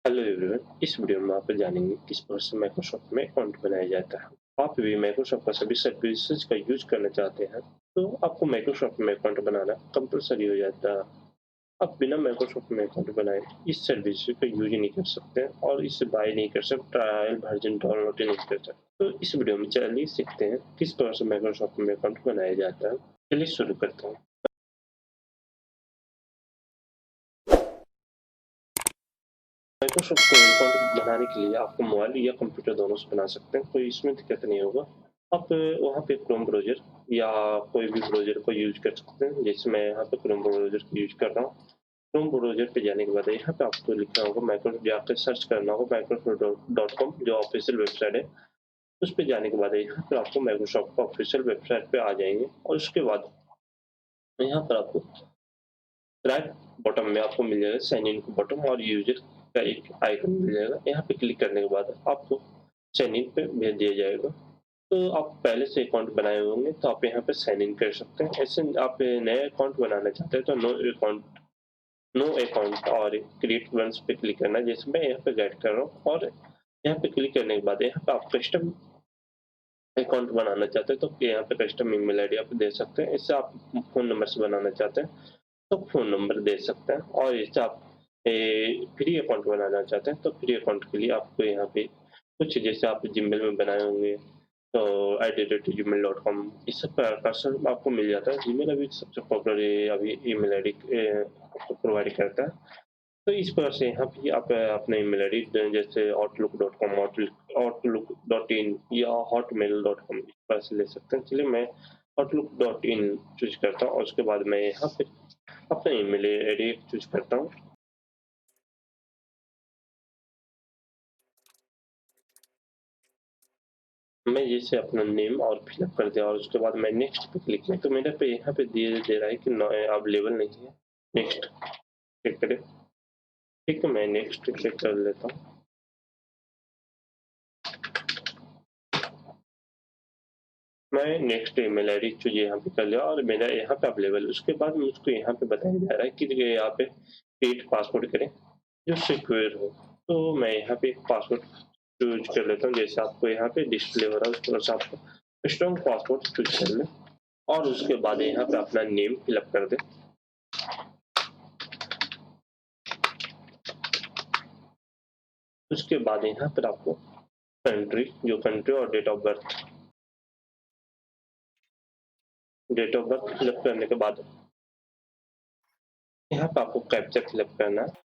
Hello everyone, इस video में आप जानेंगे किस प्रकार से माइक्रोसॉफ्ट में अकाउंट बनाया जाता है। आप भी माइक्रोसॉफ्ट का सभी सर्विसेज का यूज करना चाहते हैं तो आपको माइक्रोसॉफ्ट में अकाउंट बनाना कंपलसरी हो जाता है। आप बिना माइक्रोसॉफ्ट में अकाउंट बनाए इस सर्विस का यूज नहीं कर सकते और इसे बाय नहीं कर सकते, ट्रायल वर्जन डाउनलोड नहीं कर सकते। तो इस वीडियो में चलिए सीखते हैं किस प्रकार से माइक्रोसॉफ्ट में अकाउंट बनाया जाता है। चलिए शुरू करते हैं। माइक्रोसॉफ्ट को अकाउंट बनाने के लिए आपको मोबाइल या कंप्यूटर दोनों से बना सकते हैं, कोई इसमें दिक्कत नहीं होगा। आप वहाँ पे क्रोम ब्राउज़र या कोई भी ब्राउज़र को यूज़ कर सकते हैं, जैसे मैं यहाँ पे क्रोम ब्राउज़र को यूज़ कर रहा हूँ। क्रोम ब्राउज़र पे जाने के बाद यहाँ पे आपको लिखना होगा माइक्रोसॉफ्ट, जाके सर्च करना होगा माइक्रोसॉफ्ट डॉट कॉम जो ऑफिशियल वेबसाइट है। उस पे जाने के बाद यहाँ पे आपको माइक्रोसॉफ्ट का ऑफिशियल वेबसाइट पे आ जाएँगे और उसके बाद यहाँ पर आपको राइट बॉटम में आपको मिल जाएगा साइन इन का बटन और यूजर का एक आइकन मिल जाएगा। यहाँ पे क्लिक करने के बाद आपको साइन इन पे भेज दिया जाएगा। तो आप पहले से अकाउंट बनाए होंगे तो आप यहाँ पे साइन इन कर सकते हैं। ऐसे आप नया अकाउंट बनाना चाहते हैं तो नो अकाउंट और क्रिएट वंस पे क्लिक करना है, जैसे मैं यहाँ पे गाइड कर रहा हूँ। और यहाँ पे क्लिक करने के बाद यहाँ पे आप कस्टम अकाउंट बनाना चाहते हैं तो यहाँ पे कस्टम ईमेल आईडी आप दे सकते हैं। इससे आप फ़ोन नंबर से बनाना चाहते हैं तो फ़ोन नंबर दे सकते हैं। और इससे आप फ्री अकाउंट बनाना चाहते हैं तो फ्री अकाउंट के लिए आपको यहाँ पे कुछ जैसे आप जीमेल में बनाए होंगे तो @gmail.com इस सब का सब आपको मिल जाता है। जीमेल अभी सबसे पॉपुलर अभी ईमेल आईडी आपको प्रोवाइड करता है। तो इस प्रकार से यहाँ पे आप अपना ईमेल आईडी जैसे outlook.com, outlook.in या hotmail.com इस प्रकार से ले सकते हैं। चलिए मैं outlook.in चूज़ करता हूँ और उसके बाद मैं यहाँ पे अपना ईमेल आईडी चूज़ करता हूँ। मैं जैसे अपना नेम और फ़िलअप कर दिया और उसके बाद मैं नेक्स्ट पे क्लिक किया तो मेरे पे यहाँ पे दे रहा है कि न अवेलेबल नहीं है। नेक्स्ट क्लिक करें। ठीक है, मैं नेक्स्ट क्लिक कर लेता हूँ। मैं नेक्स्ट ईमेल आईडी चूज़ यहाँ पे कर लिया और मेरा यहाँ पे अवेलेबल। उसके बाद मुझको यहाँ पे बताया जा रहा है कि ये यहाँ पे क्रिएट पासवर्ड करें जो सिक्योर हो। तो मैं यहाँ पे एक पासवर्ड चूज़ कर लेता हूँ, जैसे आपको यहाँ पे डिस्प्ले हो रहा है उस तरह से आपको स्ट्रॉन्ग पासवर्ड चूज़ कर लें और उसके बाद यहाँ पे अपना नेम फ़िलअप कर दें। उसके बाद यहाँ पर आपको कंट्री और डेट ऑफ बर्थ फ़िलअप करने के बाद यहाँ पे आपको कैप्चा फ़िलअप करना है।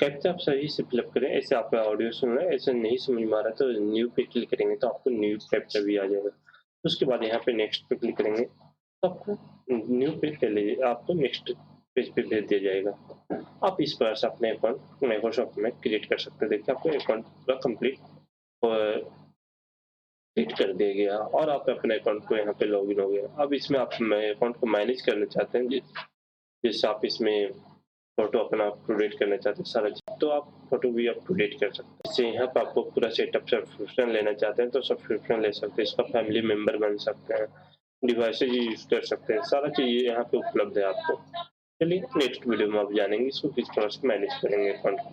कैप्चा आप सही से फ़िलअप करें। ऐसे आपका ऑडियो सुन रहा है, ऐसे नहीं समझ में आ रहा है तो न्यू पे क्लिक करेंगे तो आपको न्यू कैप्चा भी आ जाएगा। उसके बाद यहाँ पे नेक्स्ट पे क्लिक करेंगे तो आपको न्यू पेज पे ले आपको नेक्स्ट पेज पे भेज दिया जाएगा। आप इस प्रकार से अपने अकाउंट माइक्रोसॉफ्ट में क्रिएट कर सकते हैं। देखिए आपको अकाउंट पूरा कंप्लीट क्रिएट कर दिया गया और आप अपने अकाउंट को यहाँ पे लॉगिन हो गया। अब इसमें आप अकाउंट को मैनेज करना चाहते हैं जैसे आप इसमें फ़ोटो अपना अप टू डेट करना चाहते हैं सारा चीज़, तो आप फ़ोटो भी अप टू डेट कर सकते हैं। जैसे यहाँ पे आपको पूरा सेटअप सब्सक्रिप्शन लेना चाहते हैं तो सब्सक्रिप्शन ले सकते हैं, इसका फैमिली मेंबर बन सकते हैं, डिवाइसेज़ यूज़ कर सकते हैं, सारा चीज़ यहाँ पे उपलब्ध है आपको। चलिए नेक्स्ट वीडियो में आप जानेंगे इसको किस तरह से मैनेज करेंगे अकाउंट को।